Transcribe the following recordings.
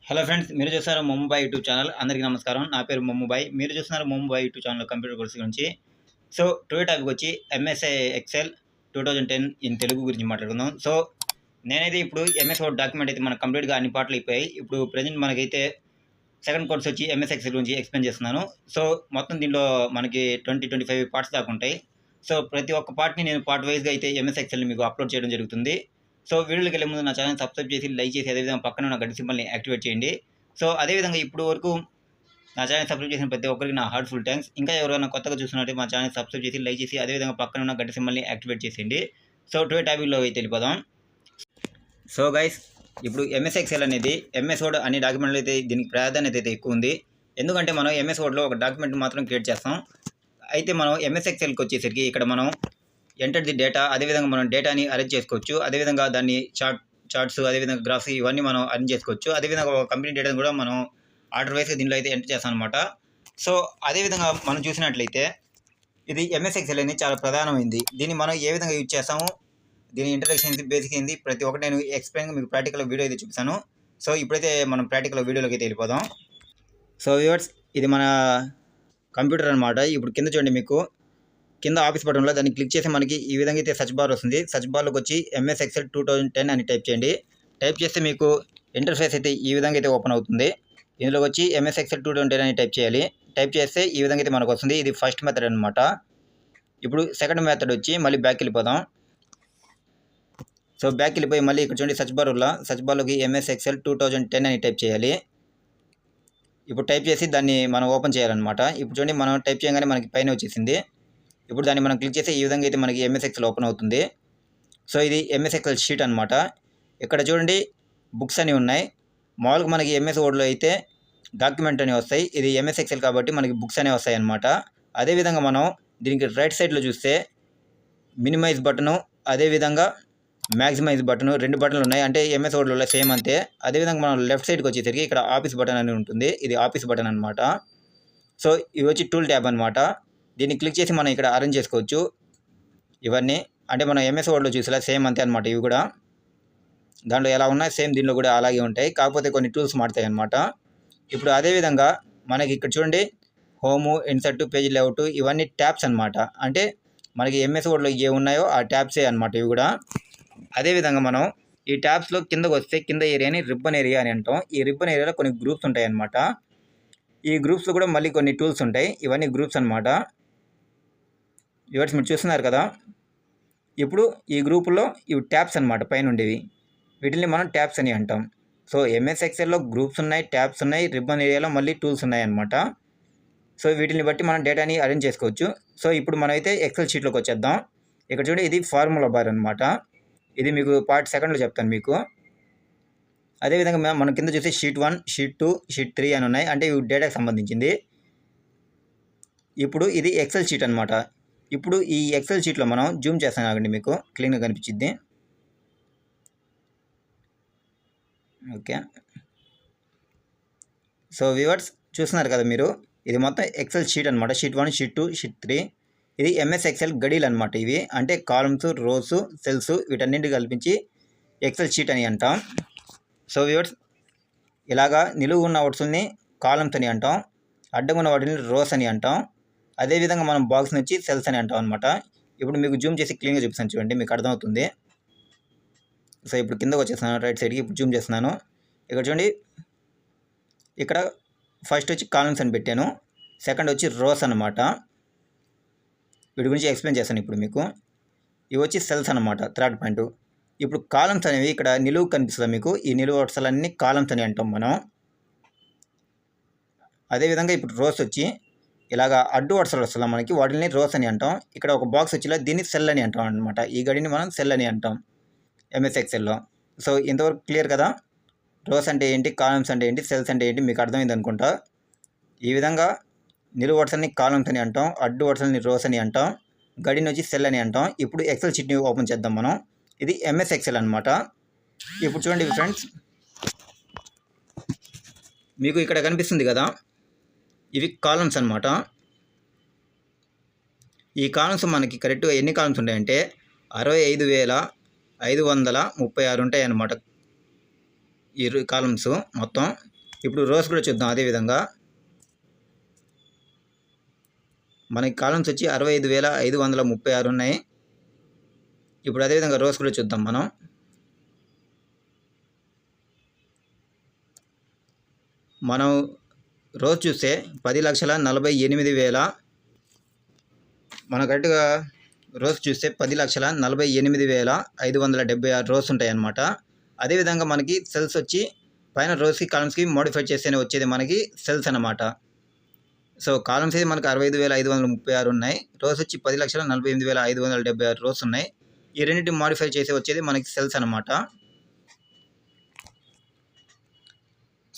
Hello friends, మీరు చూస్తున్నారు Mumbai YouTube channel. అందరికీ నమస్కారం. నా పేరు ముంబై. మీరు చూస్తున్నారు Mumbai YouTube channel computer course గురించి. సో టుడే టాపిక్ వచ్చి ఎంఎస్ఐ ఎక్సెల్ 2010 ఇన్ తెలుగు గురించి మాట్లాడుకుందాం. సో నేనైతే ఇప్పుడు ఎంఎస్ వర్డ్ డాక్యుమెంట్ అయితే మనకు కంప్లీట్గా అన్ని పార్ట్లు అయిపోయాయి. ఇప్పుడు ప్రజెంట్ మనకైతే సెకండ్ కోర్స్ వచ్చి ఎంఎస్ ఎక్సెల్ గురించి ఎక్స్ప్లెయిన్ చేస్తున్నాను. సో మొత్తం దీనిలో మనకి 20-25 పార్ట్స్ దాకా ఉంటాయి. సో ప్రతి ఒక్క పార్ట్ని నేను పార్ట్ వైజ్గా అయితే ఎంఎస్ ఎక్సెల్ని మీకు అప్లోడ్ చేయడం జరుగుతుంది. సో వీడియోకి వెళ్ళే ముందు నా ఛానల్ సబ్స్క్రైబ్ చేసి లైక్ చేసి అదేవిధంగా పక్కన ఉన్న గంట సింబల్ని యాక్టివేట్ చేయండి. సో అదేవిధంగా ఇప్పుడు వరకు నా ఛానల్ సబ్స్క్రైబ్ చేసిన ప్రతి ఒక్కరికి నా హార్ట్ఫుల్ థ్యాంక్స్. ఇంకా ఎవరైనా కొత్తగా చూస్తున్నట్టే మా ఛానల్ సబ్స్క్రైబ్ చేసి లైక్ చేసి అదేవిధంగా పక్కన ఉన్న గంట సింబల్ని యాక్టివేట్ చేసేయండి. సో టుడే టాపిక్లో అయితే వెళ్ళిపోదాం. సో గైస్, ఇప్పుడు ఎంఎస్ ఎక్సెల్ అనేది ఎంఎస్ వర్డ్ అనే డాక్యుమెంట్లు అయితే దీనికి ప్రాధాన్యత అయితే ఎక్కువ ఉంది. ఎందుకంటే మనం ఎంఎస్ వర్డ్లో ఒక డాక్యుమెంట్ మాత్రం క్రియేట్ చేస్తాం. అయితే మనం ఎంఎస్ ఎక్సెల్కి వచ్చేసరికి ఇక్కడ మనం ఎంటర్ ది డేటా, అదేవిధంగా మనం డేటాని అరేంజ్ చేసుకోవచ్చు. అదేవిధంగా దాన్ని చార్ట్స్ అదేవిధంగా గ్రాఫ్స్ ఇవన్నీ మనం అరేంజ్ చేసుకోవచ్చు. అదేవిధంగా ఒక కంపెనీ డేటాను కూడా మనం ఆర్డర్ వైస్గా దీనిలో అయితే ఎంటర్ చేస్తాం అనమాట. సో అదేవిధంగా మనం చూసినట్లయితే ఇది ఎంఎస్ ఎక్సెల్ అనేది చాలా ప్రధానమైంది. దీన్ని మనం ఏ విధంగా యూజ్ చేస్తాము, దీని ఇంట్రడక్షన్ ఏంది, బేసిక్ ఏంది, ప్రతి ఒక్కటి నేను ఎక్స్ప్లెయిన్గా మీకు ప్రాక్టికల్ వీడియో అయితే చూపిస్తాను. సో ఇప్పుడైతే మనం ప్రాక్టికల్ వీడియోలోకి అయితే వెళ్ళిపోదాం. సో వ్యూవర్స్, ఇది మన కంప్యూటర్ అనమాట. ఇప్పుడు కింద చూడండి, మీకు కింద ఆఫీస్ బటన్లో దాన్ని క్లిక్ చేసి మనకి ఈ విధంగా అయితే సర్చ్ బార్ వస్తుంది. సర్చ్ బార్లోకి వచ్చి ఎంఎస్ ఎక్సెల్ 2010 అని టైప్ చేయండి. టైప్ చేస్తే మీకు ఇంటర్ఫేస్ అయితే ఈ విధంగా అయితే ఓపెన్ అవుతుంది. ఇందులోకి వచ్చి ఎంఎస్ ఎక్సెల్ 2010 అని టైప్ చేయాలి. టైప్ చేస్తే ఈ విధంగా అయితే మనకు వస్తుంది. ఇది ఫస్ట్ మెథడ్ అనమాట. ఇప్పుడు సెకండ్ మెథడ్ వచ్చి మళ్ళీ బ్యాక్ వెళ్ళిపోదాం. సో బ్యాక్ వెళ్ళిపోయి మళ్ళీ ఇక్కడ చూడండి సర్చ్ బార్లోకి ఎంఎస్ ఎక్సెల్ 2010 అని టైప్ చేయాలి. ఇప్పుడు టైప్ చేసి దాన్ని మనం ఓపెన్ చేయాలన్నమాట. ఇప్పుడు చూడండి, మనం టైప్ చేయగానే మనకి పైన వచ్చేసింది. ఇప్పుడు దాన్ని మనం క్లిక్ చేసి ఈ విధంగా అయితే మనకి ఎంఎస్ ఎక్సెల్ ఓపెన్ అవుతుంది. సో ఇది ఎంఎస్ ఎక్సెల్ షీట్ అనమాట. ఇక్కడ చూడండి, బుక్స్ అని ఉన్నాయి. మామూలుగా మనకి ఎంఎస్ వర్డ్లో అయితే డాక్యుమెంట్ అని వస్తాయి. ఇది ఎంఎస్ ఎక్సెల్ కాబట్టి మనకి బుక్స్ అనేవి వస్తాయి అన్నమాట. అదేవిధంగా మనం దీనికి రైట్ సైడ్లో చూస్తే మినిమైజ్ బటను, అదేవిధంగా మ్యాక్సిమైజ్ బటను, రెండు బటన్లు ఉన్నాయి. అంటే ఎంఎస్ వర్డ్లో సేమ్ అంతే. అదేవిధంగా మనం లెఫ్ట్ సైడ్కి వచ్చేసరికి ఇక్కడ ఆఫీస్ బటన్ అని ఉంటుంది. ఇది ఆఫీస్ బటన్ అనమాట. సో ఇవి వచ్చి టూల్ ట్యాబ్ అనమాట. దీన్ని క్లిక్ చేసి మనం ఇక్కడ అరేంజ్ చేసుకోవచ్చు. ఇవన్నీ అంటే మనం ఎంఎస్ వర్డ్లో చూసేలా సేమ్ అంతే అనమాట. ఇవి కూడా దాంట్లో ఎలా ఉన్నాయి సేమ్ దీనిలో కూడా అలాగే ఉంటాయి. కాకపోతే కొన్ని టూల్స్ మారుతాయి అనమాట. ఇప్పుడు అదేవిధంగా మనకి ఇక్కడ చూడండి, హోము, ఇన్సర్ట్, పేజ్ లేఅవుట్ ఇవన్నీ ట్యాబ్స్ అనమాట. అంటే మనకి ఎంఎస్ వర్డ్లో ఏ ఉన్నాయో ఆ ట్యాబ్సే అనమాట ఇవి కూడా. అదేవిధంగా మనం ఈ ట్యాబ్స్లో కిందకు వస్తే కింద ఏరియాని రిబ్బన్ ఏరియా అని అంటాం. ఈ రిబ్బన్ ఏరియాలో కొన్ని గ్రూప్స్ ఉంటాయి అన్నమాట. ఈ గ్రూప్స్లో కూడా మళ్ళీ కొన్ని టూల్స్ ఉంటాయి. ఇవన్నీ గ్రూప్స్ అనమాట. ఇవాటి మీరు చూస్తున్నారు కదా. ఇప్పుడు ఈ గ్రూపుల్లో ఇవి ట్యాబ్స్ అనమాట, పైన ఉండేవి. వీటిని మనం ట్యాబ్స్ అని అంటాం. సో ఎంఎస్ ఎక్సెల్లో గ్రూప్స్ ఉన్నాయి, ట్యాబ్స్ ఉన్నాయి, రిబ్బన్ ఏరియాలో మళ్ళీ టూల్స్ ఉన్నాయి అనమాట. సో వీటిని బట్టి మనం డేటాని అరేంజ్ చేసుకోవచ్చు. సో ఇప్పుడు మనమైతే ఎక్సెల్ షీట్లోకి వచ్చేద్దాం. ఇక్కడ చూడండి, ఇది ఫార్ములా బార్ అనమాట. ఇది మీకు పార్ట్ సెకండ్లో చెప్తాను మీకు. అదేవిధంగా మనం కింద చూస్తే షీట్ 1, షీట్ 2, షీట్ 3 అని ఉన్నాయి. అంటే ఇవి డేటాకి సంబంధించింది. ఇప్పుడు ఇది ఎక్సెల్ షీట్ అనమాట. ఇప్పుడు ఈ ఎక్సెల్ షీట్లో మనం జూమ్ చేస్తాను, ఆగండి, మీకు క్లీన్గా కనిపించింది. ఓకే. సో వ్యూవర్స్ చూస్తున్నారు కదా మీరు, ఇది మొత్తం ఎక్సెల్ షీట్ అనమాట. Sheet 1, sheet 2, sheet 3. ఇది ఎంఎస్ ఎక్సెల్ గడీలు అనమాట. ఇవి అంటే కాలమ్స్, రోస్, సెల్స్ వీటన్నింటిని కల్పించి ఎక్సెల్ షీట్ అని అంటాం. సో వ్యూవర్స్, ఇలాగా నిలువు ఉన్న వాటిని కాలమ్స్ అని అంటాం, అడ్డంగా ఉన్న వాటిని రోస్ అని అంటాం. అదేవిధంగా మనం బాక్స్ నుంచి సెల్స్ అని అంటాం అనమాట. ఇప్పుడు మీకు జూమ్ చేసి క్లీన్గా చూపిస్తాను, చూడండి, మీకు అర్థమవుతుంది. సో ఇప్పుడు కిందకు వచ్చేస్తున్నాను రైట్ సైడ్కి. ఇప్పుడు జూమ్ చేస్తున్నాను. ఇక్కడ చూడండి, ఇక్కడ ఫస్ట్ వచ్చి కాలమ్స్ అని పెట్టాను, సెకండ్ వచ్చి రోస్ అనమాట. వీటి గురించి ఎక్స్ప్లెయిన్ చేస్తాను ఇప్పుడు మీకు. ఇవి వచ్చి సెల్స్ అనమాట, థర్డ్ పాయింట్. ఇప్పుడు కాలమ్స్ అనేవి ఇక్కడ నిలువు కనిపిస్తుంది మీకు. ఈ నిలువు వరుసలన్నీ కాలమ్స్ అని అంటాం మనం. అదేవిధంగా ఇప్పుడు రోస్ వచ్చి ఇలాగా అడ్డు వరుసలు వస్తుంది మనకి, వాటిని రోస్ అని అంటాం. ఇక్కడ ఒక బాక్స్ వచ్చేలా దీన్ని సెల్ అని అంటాం అనమాట. ఈ గడిని మనం సెల్ అని అంటాం ఎంఎస్ ఎక్సెల్లో. సో ఇంతవరకు క్లియర్ కదా. రోస్ అంటే ఏంటి, కాలమ్స్ అంటే ఏంటి, సెల్స్ అంటే ఏంటి మీకు అర్థమైంది అనుకుంటా. ఈ విధంగా నిలువు వరుసని కాలమ్స్ అని అంటాం, అడ్డు వరుసని రోస్ అని అంటాం, గడిని వచ్చి సెల్ అని అంటాం. ఇప్పుడు ఎక్సెల్ షీట్ని ఓపెన్ చేద్దాం మనం. ఇది ఎంఎస్ ఎక్సెల్ అనమాట. ఇప్పుడు చూడండి ఫ్రెండ్స్, మీకు ఇక్కడ కనిపిస్తుంది కదా, ఇవి కాలమ్స్ అనమాట. ఈ కాలమ్స్ మనకి కరెక్ట్గా ఎన్ని కాలమ్స్ ఉంటాయంటే 65,536 ఉంటాయి అన్నమాట. ఈ కాలమ్స్ మొత్తం. ఇప్పుడు రోస్ కూడా చూద్దాం. అదేవిధంగా మనకి కాలమ్స్ వచ్చి 65,536 ఉన్నాయి. ఇప్పుడు అదేవిధంగా రోస్ కూడా చూద్దాం మనం. మనం రోజ్ చూస్తే 10,48,000 మన కరెక్ట్గా రోజ్ చూస్తే 10,48,576 రోస్ ఉంటాయి అన్నమాట. అదేవిధంగా మనకి సెల్స్ వచ్చి పైన రోస్కి కాలమ్స్కి మోడిఫై చేస్తేనే వచ్చేది మనకి సెల్స్ అన్నమాట. సో కాలమ్స్ అయితే మనకి 65,536 ఉన్నాయి. రోస్ వచ్చి 10,48,576 రోస్ ఉన్నాయి. ఈ రెండింటిని మోడిఫై చేసి వచ్చేది మనకి సెల్స్ అన్నమాట.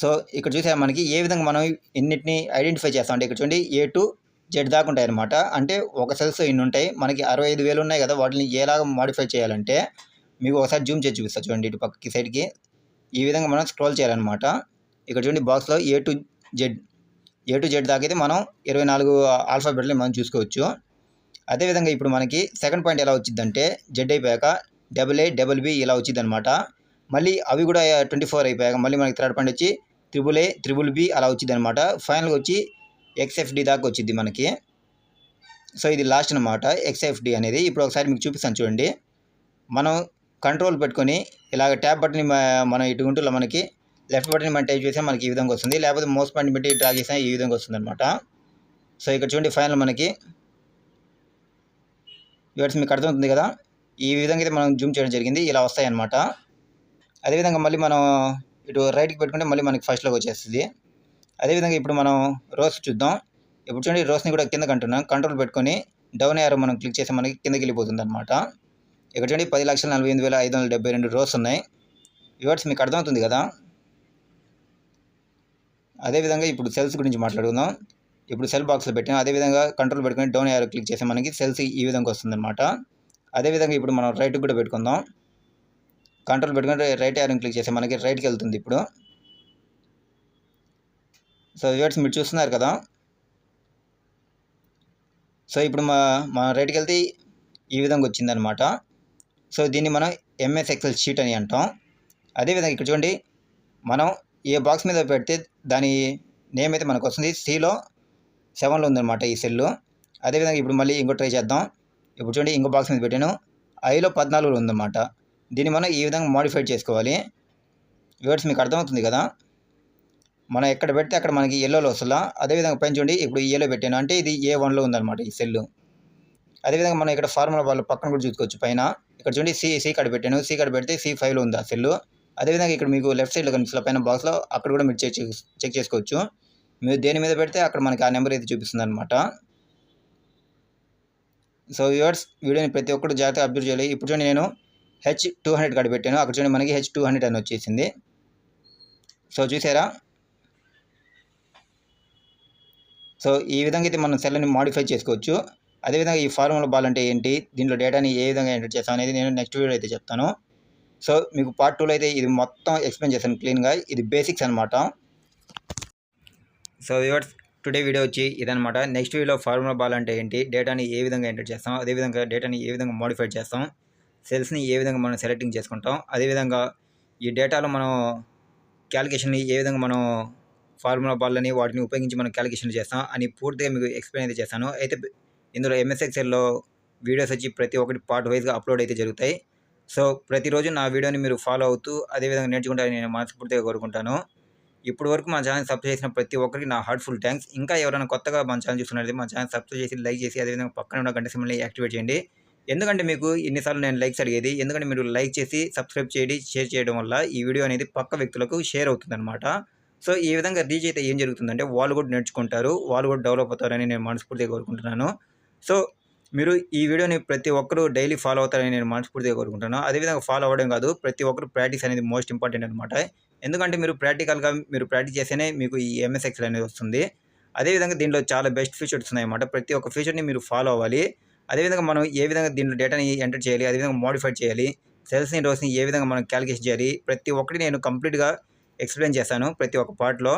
సో ఇక్కడ చూసే మనకి ఏ విధంగా మనం ఇన్నిటిని ఐడెంటిఫై చేస్తాం అంటే ఇక్కడ చూడండి A to Z దాకా ఉంటాయి అనమాట. అంటే ఒక సెల్స్ ఇన్ని ఉంటాయి. మనకి 65,000 ఉన్నాయి కదా, వాటిని ఎలాగ మోడిఫై చేయాలంటే మీకు ఒకసారి జూమ్ చేసి చూపిస్తా చూడండి. ఇటు పక్కకి సైడ్కి ఈ విధంగా మనం స్క్రోల్ చేయాలన్నమాట. ఇక్కడ చూడండి బాక్స్లో A to Z దాకా అయితే మనం 24 ఆల్ఫాబెట్లు మనం చూసుకోవచ్చు. అదేవిధంగా ఇప్పుడు మనకి సెకండ్ పాయింట్ ఎలా వచ్చిందంటే Z అయిపోయాక AA, BB ఇలా వచ్చింది అనమాట. మళ్ళీ అవి కూడా 24 అయిపోయాక మళ్ళీ మనకి థర్డ్ పాయింట్ వచ్చి AAA, BBB అలా వచ్చింది అనమాట. ఫైనల్గా వచ్చి XFD దాకా వచ్చింది మనకి. సో ఇది లాస్ట్ అనమాట XFD అనేది. ఇప్పుడు ఒకసారి మీకు చూపిస్తాను చూడండి. మనం కంట్రోల్ పెట్టుకొని ఇలాగ ట్యాబ్ బటన్ మనం ఇటు ఉంటులో మనకి లెఫ్ట్ బటన్ మనం టైప్ చేస్తే మనకి ఈ విధంగా వస్తుంది. లేకపోతే మౌస్ పాయింట్ పెట్టి డ్రా చేసినా ఈ విధంగా వస్తుంది అనమాట. సో ఇక్కడ చూడండి ఫైనల్ మనకి ఇవర్స్ మీకు అర్థమవుతుంది కదా. ఈ విధంగా అయితే మనం జూమ్ చేయడం జరిగింది. ఇలా వస్తాయి అన్నమాట. అదేవిధంగా మళ్ళీ మనం ఇటు రైట్కి పెట్టుకుంటే మళ్ళీ మనకి ఫస్ట్లోకి వచ్చేస్తుంది. అదేవిధంగా ఇప్పుడు మనం రోస్ చూద్దాం. ఇప్పుడు చూడండి రోస్ని కూడా కిందకి అంటున్నాం. కంట్రోల్ పెట్టుకొని డౌన్ యారో మనం క్లిక్ చేస్తే మనకి కిందకి వెళ్ళిపోతుంది అనమాట. ఇక్కడ చూడండి 10,48,572 రోస్ ఉన్నాయి. ఇవర్స్ మీకు అర్థమవుతుంది కదా. అదేవిధంగా ఇప్పుడు సెల్స్ గురించి మాట్లాడుకుందాం. ఇప్పుడు సెల్ బాక్స్లో పెట్టాం. అదేవిధంగా కంట్రోల్ పెట్టుకొని డౌన్ యారో క్లిక్ చేస్తే మనకి సెల్స్ ఈ విధంగా వస్తుంది అనమాట. అదేవిధంగా ఇప్పుడు మనం రైట్కి కూడా పెట్టుకుందాం. కంట్రోల్ పెట్టుకుంటే రైట్ యారో క్లిక్ చేస్తే మనకి రైట్కి వెళ్తుంది ఇప్పుడు. సో వ్యూవర్స్ మీరు చూస్తున్నారు కదా. సో ఇప్పుడు మా రైట్కి వెళ్తే ఈ విధంగా వచ్చిందనమాట. సో దీన్ని మనం MS Excel షీట్ అని అంటాం. అదేవిధంగా ఇక్కడ చూడండి మనం ఏ బాక్స్ మీద పెడితే దాని నేమ్ అయితే మనకు వస్తుంది. Cలో 7లో ఉందన్నమాట ఈ సెల్. అదేవిధంగా ఇప్పుడు మళ్ళీ ఇంకో ట్రై చేద్దాం. ఇప్పుడు చూడండి ఇంకో బాక్స్ మీద పెట్టాను. Iలో 14లో ఉందన్నమాట. దీన్ని మనం ఈ విధంగా మోడిఫై చేసుకోవాలి. వ్యూవర్స్ మీకు అర్థమవుతుంది కదా. మనం ఎక్కడ పెడితే అక్కడ మనకి ఎల్లోలో వస్తుందా. అదేవిధంగా పైన చూడండి ఇప్పుడు ఏలో పెట్టాను అంటే ఇది A1లో ఉందన్నమాట ఈ సెల్. అదేవిధంగా మనం ఇక్కడ ఫార్ములా వాళ్ళ పక్కన కూడా చూసుకోవచ్చు పైన. ఇక్కడ చూడండి సి కార్డ్ పెట్టాను. సి కార్డ్ పెడితే C5లో ఉంది ఆ సెల్. అదేవిధంగా ఇక్కడ మీకు లెఫ్ట్ సైడ్లో కనిపిస్తుంది పైన బాక్స్లో, అక్కడ కూడా మీరు చెక్ చేసుకోవచ్చు. మీరు దేని మీద పెడితే అక్కడ మనకి ఆ నెంబర్ అయితే చూపిస్తుంది అనమాట. సో వ్యూవర్స్ వీడియోని ప్రతి ఒక్కరు జాగ్రత్తగా అబ్జర్వ్ చేయాలి. ఇప్పుడు చూడండి నేను H200 కార్డ్ పెట్టాను. అక్కడ చూడండి మనకి H200 అని వచ్చేసింది. సో చూసారా. సో ఈ విధంగా అయితే మనం సెల్ని మోడిఫై చేసుకోవచ్చు. అదేవిధంగా ఈ ఫార్ములా బాల్ అంటే ఏంటి, దీంట్లో డేటాని ఏ విధంగా ఎంటర్ చేస్తాం అనేది నేను నెక్స్ట్ వీడియో అయితే చెప్తాను. సో మీకు పార్ట్ 2లో అయితే ఇది మొత్తం ఎక్స్ప్లెయిన్ చేశాను క్లీన్గా. ఇది బేసిక్స్ అనమాట. సో వ్యూవర్స్ టుడే వీడియో వచ్చి ఇదనమాట. నెక్స్ట్ వీడియోలో ఫార్ములా బాల్ అంటే ఏంటి, డేటాని ఏ విధంగా ఎంటర్ చేస్తాం, అదేవిధంగా డేటాని ఏ విధంగా మోడిఫై చేస్తాం, సెల్స్ని ఏ విధంగా మనం సెలెక్టింగ్ చేసుకుంటాం, అదేవిధంగా ఈ డేటాలో మనం క్యాలిక్యులేషన్ని ఏ విధంగా మనం ఫార్ములా బాల్లని వాటిని ఉపయోగించి మనం క్యాలిక్యులేషన్ చేస్తాం అని పూర్తిగా మీకు ఎక్స్ప్లెయిన్ అయితే చేస్తాను. అయితే ఇందులో MS Excelలో వీడియోస్ వచ్చి ప్రతి ఒక్కటి పార్ట్ వైజ్గా అప్లోడ్ అయితే జరుగుతాయి. సో ప్రతిరోజు నా వీడియోని మీరు ఫాలో అవుతూ అదేవిధంగా నేర్చుకుంటారని నేను మనస్ఫూర్తిగా కోరుకుంటాను. ఇప్పుడు వరకు మా ఛానల్ సబ్స్క్రైబ్ చేసిన ప్రతి ఒక్కరికి నా హార్ట్ఫుల్ థ్యాంక్స్. ఇంకా ఎవరైనా కొత్తగా మన ఛానల్ చూస్తున్నట్లయితే మా ఛానల్ సబ్స్క్రైబ్ చేసి లైక్ చేసి అదేవిధంగా పక్కన ఉన్న గంట సింబల్ని యాక్టివేట్ చేయండి. ఎందుకంటే మీకు ఇన్నిసార్లు నేను లైక్స్ అడిగేది, ఎందుకంటే మీరు లైక్ చేసి సబ్స్క్రైబ్ చేయండి, షేర్ చేయడం వల్ల ఈ వీడియో అనేది పక్క వ్యక్తులకు షేర్ అవుతుందన్నమాట. సో ఈ విధంగా రీచ్ అయితే ఏం జరుగుతుందంటే వాళ్ళు కూడా నేర్చుకుంటారు, వాళ్ళు కూడా డెవలప్ అవుతారని నేను మనస్ఫూర్తిగా కోరుకుంటున్నాను. సో మీరు ఈ వీడియోని ప్రతి ఒక్కరూ డైలీ ఫాలో అవుతారని నేను మనస్ఫూర్తిగా కోరుకుంటున్నాను. అదేవిధంగా ఫాలో అవ్వడం కాదు, ప్రతి ఒక్కరు ప్రాక్టీస్ అనేది మోస్ట్ ఇంపార్టెంట్ అనమాట. ఎందుకంటే మీరు ప్రాక్టీస్ చేస్తేనే మీకు ఈ MS Excel అనేది వస్తుంది. అదేవిధంగా దీంట్లో చాలా బెస్ట్ ఫీచర్స్ ఉన్నాయన్నమాట. ప్రతి ఒక్క ఫీచర్ని మీరు ఫాలో అవ్వాలి. అదేవిధంగా మనం ఏ విధంగా దీంట్లో డేటాని ఎంటర్ చేయాలి, అదేవిధంగా మోడిఫై చేయాలి, సెల్స్ని రోస్ని ఏ విధంగా మనం క్యాలిక్యులేట్ చేయాలి, ప్రతి ఒక్కటి నేను కంప్లీట్గా ఎక్స్ప్లెయిన్ చేశాను ప్రతి ఒక్క పార్ట్లో.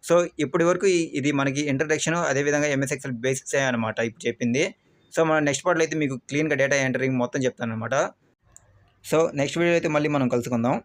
సో ఇప్పటి వరకు ఇది మనకి ఇంట్రడక్షన్, అదేవిధంగా MS Excel బేసిక్స్ అనమాట ఇప్పుడు చెప్పింది. సో మన నెక్స్ట్ పార్ట్లో అయితే మీకు క్లీన్గా డేటా ఎంటరింగ్ మొత్తం చెప్తాను అనమాట. సో నెక్స్ట్ వీడియో అయితే మళ్ళీ మనం కలుసుకుందాం.